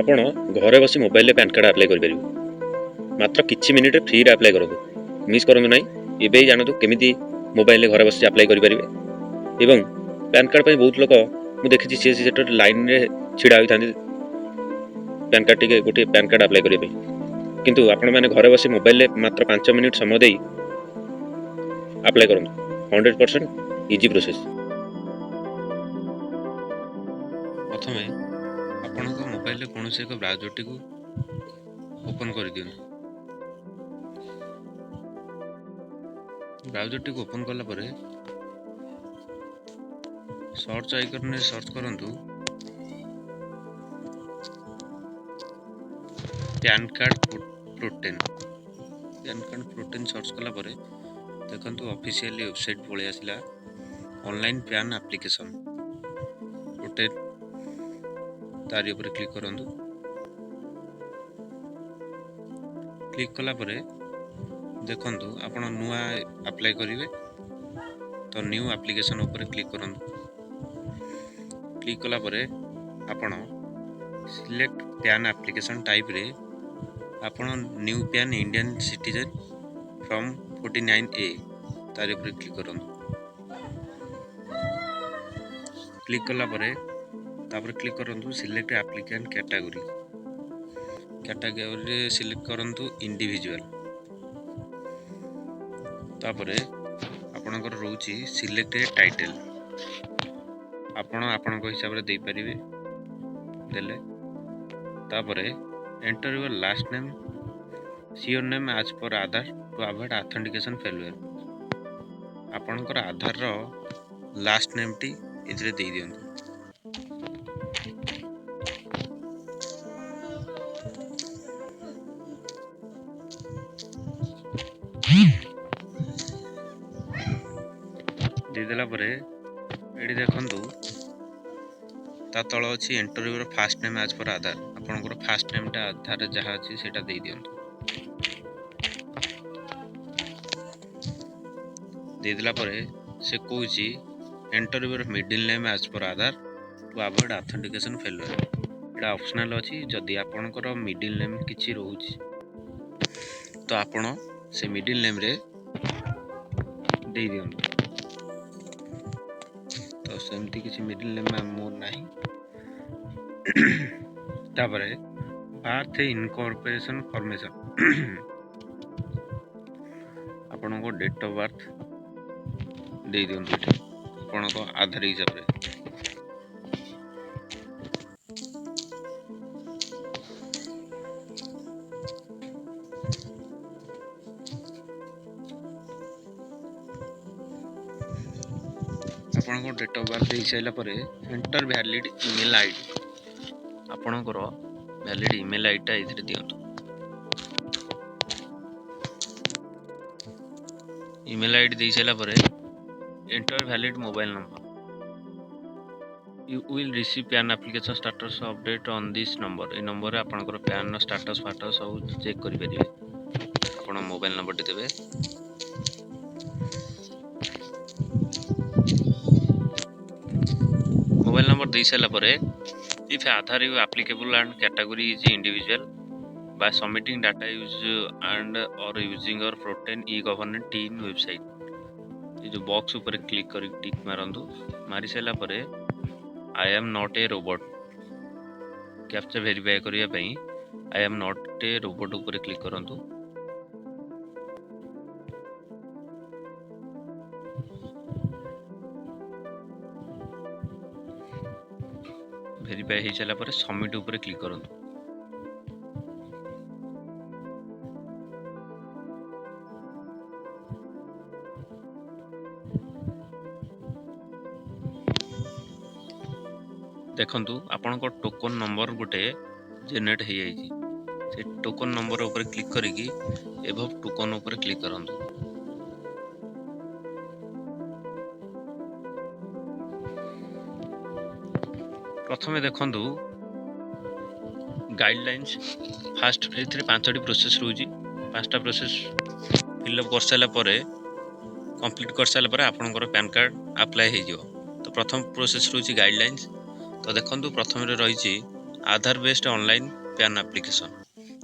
ଆପଣ ଘରେ ବସି ମୋବାଇଲରେ ପ୍ୟାନ୍ କାର୍ଡ଼ ଆପ୍ଲାଏ କରିପାରିବେ। ମାତ୍ର କିଛି ମିନିଟ୍ରେ ଫ୍ରିରେ ଆପ୍ଲାଏ କରନ୍ତୁ, ମିସ୍ କରନ୍ତୁ ନାହିଁ। ଏବେ ହିଁ ଜାଣନ୍ତୁ କେମିତି ମୋବାଇଲରେ ଘରେ ବସି ଆପ୍ଲାଏ କରିପାରିବେ। ଏବଂ ପ୍ୟାନ୍ କାର୍ଡ଼ ପାଇଁ ବହୁତ ଲୋକ ମୁଁ ଦେଖିଛି ସିଏସି ସେକ୍ଟର ଲାଇନ୍ରେ ଛିଡ଼ା ହୋଇଥାନ୍ତି ପ୍ୟାନ୍ କାର୍ଡ଼ ଟିକେ ଗୋଟିଏ ପ୍ୟାନ୍ କାର୍ଡ଼ ଆପ୍ଲାଏ କରିବା ପାଇଁ। କିନ୍ତୁ ଆପଣମାନେ ଘରେ ବସି ମୋବାଇଲରେ ମାତ୍ର 5 ମିନିଟ୍ ସମୟ ଦେଇ ଆପ୍ଲାଏ କରନ୍ତୁ। 100% ଇଜି ପ୍ରୋସେସ୍। ପ୍ରଥମେ ଆପଣଙ୍କ ମୋବାଇଲରେ କୌଣସି ଏକ ବ୍ରାଉଜରଟିକୁ ଓପନ୍ କରିଦିଅନ୍ତୁ। ବ୍ରାଉଜରଟିକୁ ଓପନ୍ କଲା ପରେ ସର୍ଚ୍ଚ ଆଇକନ୍ରେ ସର୍ଚ୍ଚ କରନ୍ତୁ PAN card Protean. PAN card Protean search କଲା ପରେ ଦେଖନ୍ତୁ ଅଫିସିଆଲି ୱେବସାଇଟ୍ ପଳେଇ ଆସିଲା। ଅନଲାଇନ୍ ପ୍ୟାନ୍ ଆପ୍ଲିକେସନ୍ ପ୍ରୋଟେନ୍, ତାରି ଉପରେ କ୍ଲିକ୍ କରନ୍ତୁ। କ୍ଲିକ୍ କଲା ପରେ ଦେଖନ୍ତୁ ଆପଣ ନୂଆ ଆପ୍ଲାଏ କରିବେ ତ ନ୍ୟୁ ଆପ୍ଲିକେସନ୍ ଉପରେ କ୍ଲିକ୍ କରନ୍ତୁ। କ୍ଲିକ୍ କଲା ପରେ ଆପଣ ସିଲେକ୍ଟ ପ୍ୟାନ୍ ଆପ୍ଲିକେସନ୍ ଟାଇପ୍ରେ ଆପଣ new PAN Indian citizen from 49A ତାରି ଉପରେ କ୍ଲିକ୍ କରନ୍ତୁ। କ୍ଲିକ୍ କଲା ପରେ ତାପରେ କ୍ଲିକ୍ କରନ୍ତୁ ସିଲେକ୍ଟ ଆପ୍ଲିକାଣ୍ଟ କ୍ୟାଟାଗୋରୀରେ ସିଲେକ୍ଟ କରନ୍ତୁ ଇଣ୍ଡିଭିଜୁଆଲ୍। ତାପରେ ଆପଣଙ୍କର ରହୁଛି ସିଲେକ୍ଟ ଏ ଟାଇଟେଲ୍, ଆପଣ ଆପଣଙ୍କ ହିସାବରେ ଦେଇପାରିବେ। ଦେଲେ ତାପରେ enter your last name, surname as per Aadhaar to avoid authentication failure. ଆପଣଙ୍କର ଆଧାରର ଲାଷ୍ଟ ନେମ୍ଟି ଏଥିରେ ଦେଇଦିଅନ୍ତୁ। ଦେଇଦେଲା ପରେ ଏଠି ଦେଖନ୍ତୁ ତା ତଳ ଅଛି enter your first name as per Aadhaar. ଆପଣଙ୍କର ଫାଷ୍ଟ ନେମ୍ଟା ଆଧାରରେ ଯାହା ଅଛି ସେଇଟା ଦେଇଦିଅନ୍ତୁ। ଦେଇଦେଲା ପରେ ସେ କହୁଛି enter your middle name as per Aadhaar to avoid authentication failure. ଏଇଟା ଅପସନାଲ୍ ଅଛି। ଯଦି ଆପଣଙ୍କର ମିଡିଲ୍ ନେମ୍ କିଛି ରହୁଛି ତ ଆପଣ ସେ ମିଡିଲ୍ ନେମ୍ରେ ଦେଇଦିଅନ୍ତୁ। ତ ସେମିତି କିଛି ମିଡିଲ୍ ନେମ୍ ମୋର ନାହିଁ। ତାପରେ ବାର୍ଥ ଇନକର୍ପୋରେସନ୍ ଫର୍ମେସନ୍, ଆପଣଙ୍କ ଡେଟ୍ ଅଫ୍ ବାର୍ଥ ଦେଇଦିଅନ୍ତୁ ଏଠି ଆପଣଙ୍କ ଆଧାର ହିସାବରେ। ଆପଣଙ୍କ ଡେଟ୍ ଅଫ୍ ବାର୍ଥ ଦେଇସାରିଲା ପରେ ଏଣ୍ଟର ଭ୍ୟାଲିଡ୍ ଇମେଲ୍ ଆଇଡି, ଆପଣଙ୍କର ଭ୍ୟାଲିଡ୍ ଇମେଲ୍ ଆଇଡିଟା ଏଥିରେ ଦିଅନ୍ତୁ। ଇମେଲ୍ ଆଇଡି ଦେଇସାରିଲା ପରେ enter valid mobile number, you will receive PAN application status update on this number. ଏଇ ନମ୍ବରରେ ଆପଣଙ୍କର ପ୍ୟାନ୍ର ଷ୍ଟାଟସ୍ ଫାଟସ୍ ସବୁ ଚେକ୍ କରିପାରିବେ। ଆପଣ ମୋବାଇଲ୍ ନମ୍ବରଟି ଦେବେ। ମୋବାଇଲ୍ ନମ୍ବର ଦେଇସାରିଲା ପରେ if Aadhaar you applicable and category is individual by submitting data use and or using your Protein e-governance team website। ये जो बॉक्स ऊपर क्लिक कर टिक मारंतु। मारी सारा परे I am not a robot captcha verify करिया पई I am not a robot ऊपर क्लिक करंतु। वेरीफाई हो सारा परे सबमिट ऊपर क्लिक करंतु। देखंतु आपनको टोकन नंबर गोटे जेनेरेट हो जाइए। से टोकन नंबर ऊपर क्लिक करिकी एभव टोकन ऊपर क्लिक करंतु। प्रथमे देखंतु गाइडलाइंस फास्ट एथिरे 5टी प्रोसेस रहउची। 5टा प्रोसेस फिलअप कर साला परे कंप्लीट कर साला परे आपनकर पैन कार्ड अप्लाई हो जिवो। तो प्रथम प्रोसेस रहउची गाइडलाइंस। तो देखंतु प्रथम रे रहिची Aadhaar based online PAN application.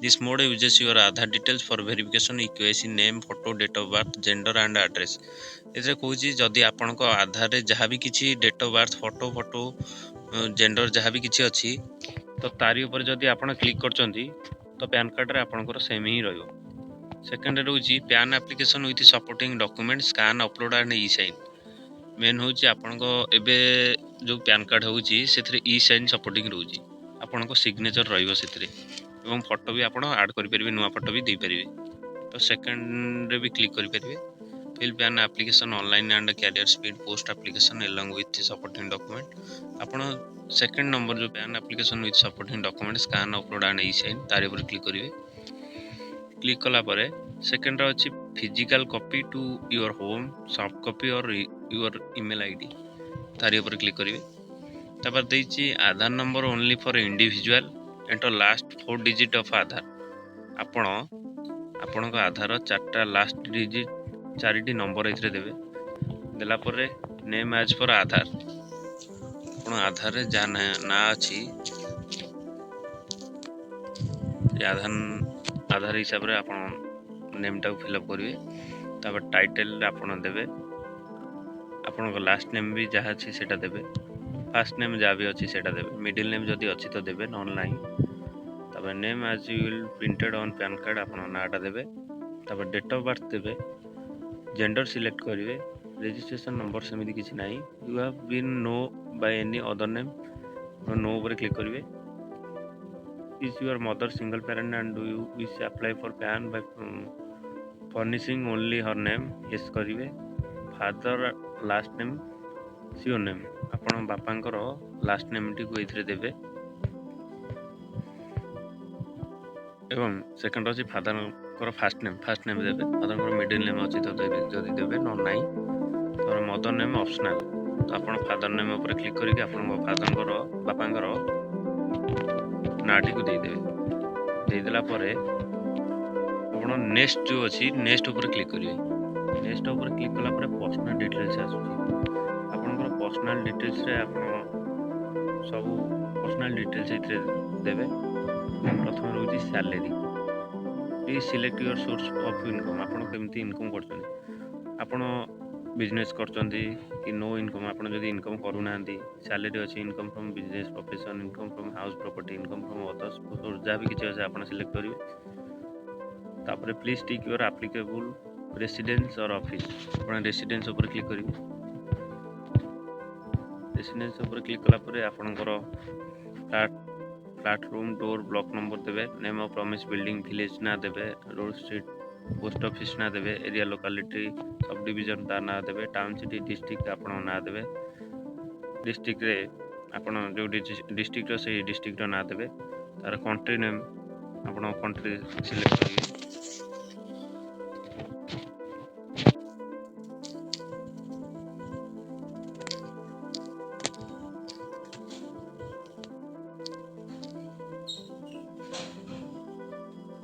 This mode uses your Aadhaar details for verification, equity, name, photo, date of birth, gender and address. ଏଥିରେ କହୁଛି ଯଦି ଆପଣଙ୍କ ଆଧାରରେ ଯାହା ବି କିଛି date of birth photo gender ଯାହା ବି କିଛି ଅଛି ତ ତାରି ଉପରେ ଯଦି ଆପଣ କ୍ଲିକ୍ କରୁଛନ୍ତି ତ ପ୍ୟାନ୍ କାର୍ଡ଼ରେ ଆପଣଙ୍କର ସେମ୍ ହିଁ ରହିବ। ସେକେଣ୍ଡରେ ରହୁଛି PAN application with supporting document scan upload and e sign. Main ହେଉଛି ଆପଣଙ୍କ ଏବେ ଯେଉଁ ପ୍ୟାନ୍ କାର୍ଡ଼ ହେଉଛି ସେଥିରେ ଇ ସାଇନ୍ ସପୋର୍ଟିଂ ରହୁଛି, ଆପଣଙ୍କ ସିଗ୍ନେଚର ରହିବ ସେଥିରେ ଏବଂ ଫଟୋ ବି ଆପଣ ଆଡ଼୍ କରିପାରିବେ, ନୂଆ ଫଟୋ ବି ଦେଇପାରିବେ। ତ ସେକେଣ୍ଡରେ ବି କ୍ଲିକ୍ କରିପାରିବେ। Fill PAN application online and carrier speed post application along with supporting document। ଆପଣ ସେକେଣ୍ଡ ନମ୍ବର ଯେଉଁ PAN application with supporting document scan upload and e sign ତାରି ଉପରେ କ୍ଲିକ୍ କରିବେ। କ୍ଲିକ୍ କଲା ପରେ ସେକେଣ୍ଡରେ ଅଛି physical copy to your home, soft copy or your email ID, ତାରି ଉପରେ କ୍ଲିକ୍ କରିବେ। ତାପରେ ଦେଇଛି Aadhaar number only for individual, enter last 4 digit of Aadhaar. ଆପଣ ଆପଣଙ୍କ ଆଧାର ଚାରିଟି ନମ୍ବର ଏଥିରେ ଦେବେ। ଦେଲା ପରେ ନେମ୍ ଆଜ୍ ଫର୍ ଆଧାର, ଆପଣ ଆଧାରରେ ଯାହା ନାଁ ଅଛି ଆଧାର ହିସାବରେ ଆପଣ ନେମ୍ଟାକୁ ଫିଲ୍ଅପ୍ କରିବେ। ତାପରେ ଟାଇଟେଲରେ ଆପଣ ଦେବେ, ଆପଣଙ୍କ ଲାଷ୍ଟ ନେମ୍ ବି ଯାହା ଅଛି ସେଇଟା ଦେବେ, ଫାର୍ଷ୍ଟ ନେମ୍ ଯାହା ବି ଅଛି ସେଇଟା ଦେବେ, ମିଡ଼ିଲ୍ ନେମ୍ ଯଦି ଅଛି ତ ଦେବେ, ନହେଲେ ନାହିଁ। ତାପରେ name as you will printed on PAN card, ଆପଣ ନାଁଟା ଦେବେ। ତାପରେ ଡେଟ୍ ଅଫ୍ ବାର୍ଥ ଦେବେ, ଜେଣ୍ଡର ସିଲେକ୍ଟ କରିବେ, ରେଜିଷ୍ଟ୍ରେସନ୍ ନମ୍ବର ସେମିତି କିଛି ନାହିଁ। You have been known by any other name, no ଉପରେ କ୍ଲିକ୍ କରିବେ। Is your mother single parent and do you wish apply for PAN by furnishing only her name, yes କରିବେ। Father last name surname, ଆପଣ ବାପାଙ୍କର last ନେମ୍ଟିକୁ ଏଇଥିରେ ଦେବେ। ଏବଂ second ଅଛି ଫାଦରଙ୍କର first name ଦେବେ, ଫାଦରଙ୍କର ମିଡ଼ିଲ୍ ନେମ୍ ଅଛି ତ ଦେବେ ଯଦି ଦେବେ, ନହେଲେ ନାହିଁ। ତାପରେ ମଦର ନେମ୍ ଅପସନାଲ୍, ତ ଆପଣ ଫାଦର ନେମ୍ ଉପରେ କ୍ଲିକ୍ କରିକି ଆପଣଙ୍କ ବାପାଙ୍କର ନାଁଟିକୁ ଦେଇଦେବେ। ଦେଇଦେଲା ପରେ ଆପଣ ନେକ୍ସଟ ଯେଉଁ ଅଛି ନେକ୍ସଟ ଉପରେ କ୍ଲିକ୍ କରିବେ। ନେକ୍ସଟ ଉପରେ କ୍ଲିକ୍ କଲା ପରେ ପର୍ସନାଲ ଡିଟେଲ୍ସ ଆସୁଛି। ଆପଣଙ୍କର ପର୍ସନାଲ ଡିଟେଲ୍ସରେ ଆପଣ ସବୁ ପର୍ସନାଲ ଡିଟେଲ୍ସ ଏଥିରେ ଦେବେ। ପ୍ରଥମେ ରହୁଛି salary. Please select your source of income, ଆପଣ କେମିତି ଇନକମ୍ କରୁଛନ୍ତି, ଆପଣ ବିଜନେସ୍ କରୁଛନ୍ତି କି ନୋ ଇନକମ୍, ଆପଣ ଯଦି ଇନକମ୍ କରୁନାହାନ୍ତି। ସାଲେରୀ ଅଛି, income from business, profession, income from house property, income from others source, ଯାହା ବି କିଛି ଅଛି ଆପଣ ସିଲେକ୍ଟ କରିବେ। ତାପରେ please tick your applicable residence or office, ଆପଣ ରେସିଡେନ୍ସ ଉପରେ କ୍ଲିକ୍ କରିବେ। ରେସିଡେନ୍ସ ଉପରେ କ୍ଲିକ୍ କଲା ପରେ ଆପଣଙ୍କର flat room door block number ଦେବେ, name of premises building village ନାଁ ଦେବେ, ରୋଡ଼ ଷ୍ଟ୍ରିଟ୍ ପୋଷ୍ଟ ଅଫିସ୍ ନାଁ ଦେବେ, ଏରିଆ ଲୋକାଲିଟି ସବ୍ ଡିଭିଜନ୍ ତା ନାଁ ଦେବେ, ଟାଉନ୍ ସିଟି ଡିଷ୍ଟ୍ରିକ୍ଟ ଆପଣଙ୍କ ନାଁ ଦେବେ, ଡିଷ୍ଟ୍ରିକ୍ଟରେ ଆପଣ ଯେଉଁ ଡିଷ୍ଟ୍ରିକ୍ଟର ସେଇ ଡିଷ୍ଟ୍ରିକ୍ଟର ନାଁ ଦେବେ। ତାର କଣ୍ଟ୍ରି ନେମ୍ ଆପଣ କଣ୍ଟ୍ରି ସିଲେକ୍ଟ କରିବେ।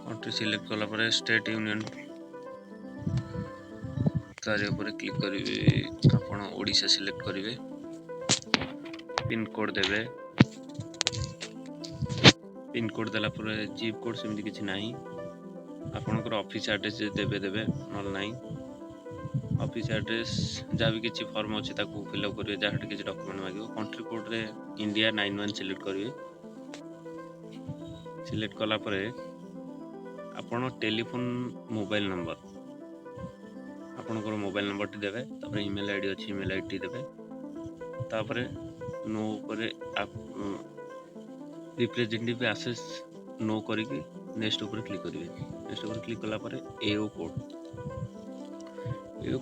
କଣ୍ଟ୍ରି ସିଲେକ୍ଟ କଲା ପରେ ଷ୍ଟେଟ୍ ୟୁନିୟନ୍ ତାରି ଉପରେ କ୍ଲିକ୍ କରିବେ, ଆପଣ ଓଡ଼ିଶା ସିଲେକ୍ଟ କରିବେ। ପିନ୍କୋଡ଼୍ ଦେବେ, ପିନ୍କୋଡ଼୍ ଦେଲା ପରେ ଜିପ୍ କୋଡ଼୍ ସେମିତି କିଛି ନାହିଁ। ଆପଣଙ୍କର ଅଫିସ୍ ଆଡ୍ରେସ୍ ଦେବେ, ନହେଲେ ନାହିଁ। ଅଫିସ୍ ଆଡ୍ରେସ୍ ଯାହା ବି କିଛି ଫର୍ମ ଅଛି ତାକୁ ଫିଲ୍ଅପ୍ କରିବେ, ଯାହାଠି କିଛି ଡକ୍ୟୁମେଣ୍ଟ ମାଗିବ। କଣ୍ଟ୍ରି କୋଡ଼୍ରେ ଇଣ୍ଡିଆ 91 ସିଲେକ୍ଟ କରିବେ। ସିଲେକ୍ଟ କଲା ପରେ ଆପଣ ଟେଲିଫୋନ୍ ମୋବାଇଲ୍ ନମ୍ବର, ଆପଣଙ୍କର ମୋବାଇଲ୍ ନମ୍ବରଟି ଦେବେ। ତାପରେ ଇମେଲ୍ ଆଇଡ଼ି ଅଛି, ଇମେଲ୍ ଆଇଡ଼ି ଦେବେ। ତାପରେ नो ଉପରେ ରିପ୍ରେଜେଣ୍ଟେଟିଭ୍ ଆସେସ୍ नो କରିକି ନେକ୍ସଟ ଉପରେ କ୍ଲିକ୍ କରିବେ। ନେକ୍ସଟ ଉପରେ କ୍ଲିକ୍ କଲା ପରେ ଏଓ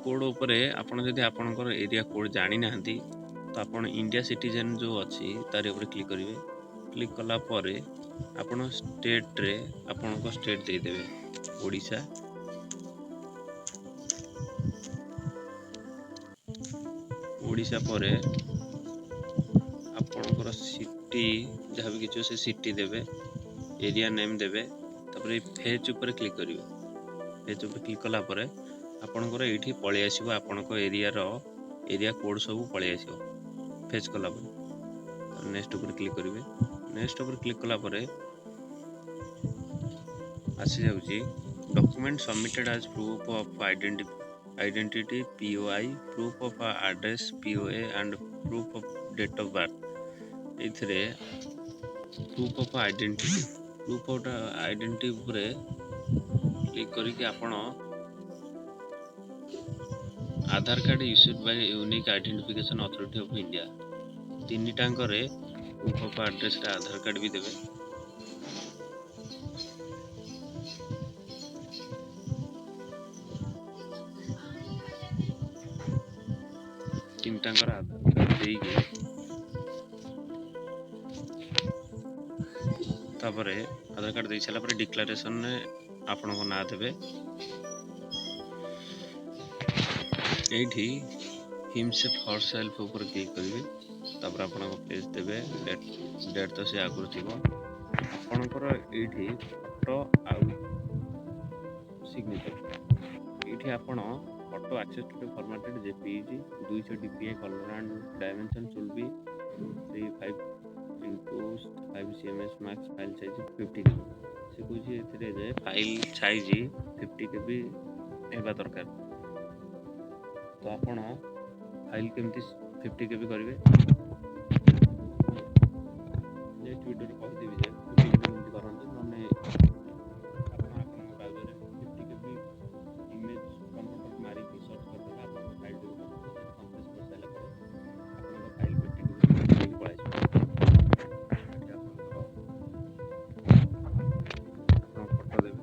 କୋଡ଼୍ ଉପରେ ଆପଣ ଯଦି ଆପଣଙ୍କର ଏରିଆ କୋଡ଼୍ ଜାଣିନାହାନ୍ତି ତ ଆପଣ ଇଣ୍ଡିଆ ସିଟିଜେନ୍ ଯେଉଁ ଅଛି ତାରି ଉପରେ କ୍ଲିକ୍ କରିବେ। କ୍ଲିକ୍ କଲା ପରେ ଆପଣ ଷ୍ଟେଟ୍ରେ ଆପଣଙ୍କ ଷ୍ଟେଟ୍ ଦେଇଦେବେ, ଓଡ଼ିଶା। ଓଡ଼ିଶା ପରେ ଆପଣଙ୍କର ସିଟି ଯାହା ବି କିଛି ସେ ସିଟି ଦେବେ, ଏରିଆ ନେମ୍ ଦେବେ। ତାପରେ ଫେଚ୍ ଉପରେ କ୍ଲିକ୍ କରିବେ। ଫେଚ୍ ଉପରେ କ୍ଲିକ୍ କଲା ପରେ ଆପଣଙ୍କର ଏଇଠି ପଳେଇ ଆସିବ, ଆପଣଙ୍କ ଏରିଆ କୋଡ଼୍ ସବୁ ପଳେଇ ଆସିବ ଫେଚ୍ କଲା ପରେ। ନେକ୍ସଟ ଉପରେ କ୍ଲିକ୍ କରିବେ। नेक्स्ट ऊपर क्लिक कला परे आसी जाउची document submitted as proof of identity POI, proof of address POA and proof of date of birth. एथिरे प्रूफ ऑफ आइडेंटिटी उपरे क्लिक करके आपण Aadhaar card issued by unique identification authority of India तीन टांगरे प्रूफ ऑफ एड्रेस रे आधार card भी देवे। तीन टांगर आधार कार्ड देके तापरे आधार कार्ड दे सारा पर डिक्लेरेशन ने आपण को ना देवे। एठी हिमसेल्फ हर सेल्फ ऊपर क्लिक करिवे तापर आपण को पेज देवे डेट तो से आगुर थिबो आपणकर एठी फोटो आउ सिग्नेचर एठी आपण photo access to formatted JPEG 200 DPI colour and dimension should be 35 into 5 cms max file size 50 KB से कुछ एथिरे जे फाइल साइज 50 KB हेबा दरकार। तो आपण फाइल केमती 50 KB करिवे नेक्स्ट वीडियो रे कह देबी जे 50 KB केमती करंते माने आपण आपन ब्राउज़र रे 50 KB इमेज कन्वर्टर मारी के सर्च करबा आपण फाइल दे कंप्रेस कर साला ପରେ आपण फाइल 50 KB पळाइ फोटो देबे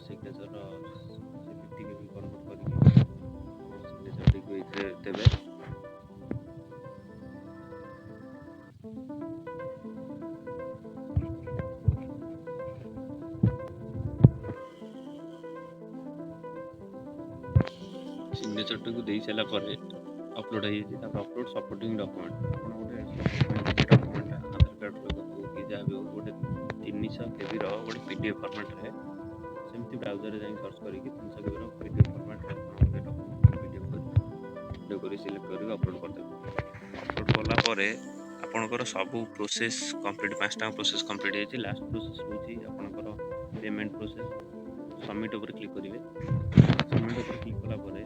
सिग्नेचर 50 KB कन्वर्ट करके सिग्नेचर टिक एथिरे देबे। सिग्नेचर टिक दे साला ପରେ अपलोड हो जाए तापर अपलोड सपोर्टिंग डॉक्यूमेंट आपण गोटे डॉक्यूमेंट आधार कार्ड रो कि जा भी गोटे 300 KB रो गोटे PDF फॉर्मेट रे सेमती ब्राउज़र रे जाई सर्च करी कि 300 KB रो PDF फॉर्मेट रे आपण गोटे डॉक्यूमेंट PDF वीडियो करी सिलेक्ट करी अपलोड कर देबे। अपलोड करला ପରେ आपणकर सब प्रोसेस कंप्लीट 5टा प्रोसेस कंप्लीट होइछि। लास्ट प्रोसेस होइछि आपणकर पेमेंट प्रोसेस सबमिट ऊपर क्लिक करिवे। सबमिट ऊपर क्लिक कला ପରେ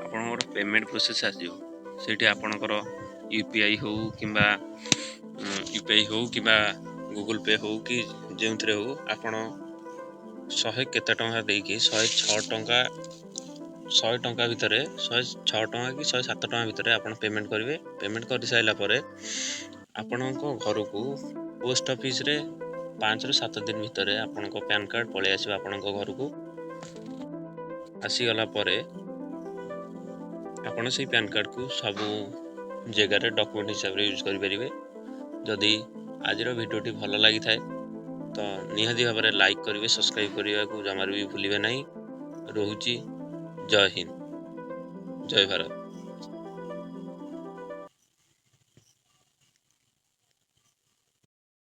आपणकर पेमेंट प्रोसेस आसीबो सेठी आपणकर UPI हो किंबा गूगल पे हो कि जेउथरे हो आपण 100 केते टंका देके 100 टंका भितरे 106 टंका कि 107 टंका भितरे आपण पेमेंट करिवे। पेमेंट कर साइला ପରେ आपणको घर को पोस्ट ऑफिस रे 5 ରୁ 7 दिन भितरे आपणको पैन कार्ड पळे आसीबा आपणको घर को आसी गला ପରେ आपण से पैन कार्ड को सब जगह रे डॉक्यूमेंट हिसाब रे यूज करि परिवे। जदि आजिर वीडियोटी भल लगी थाए तो निहाती भाव में लाइक करेंगे सब्सक्राइब करने को जमार भी भूलिए नहीं। रोहुची जय हिंद जय भारत।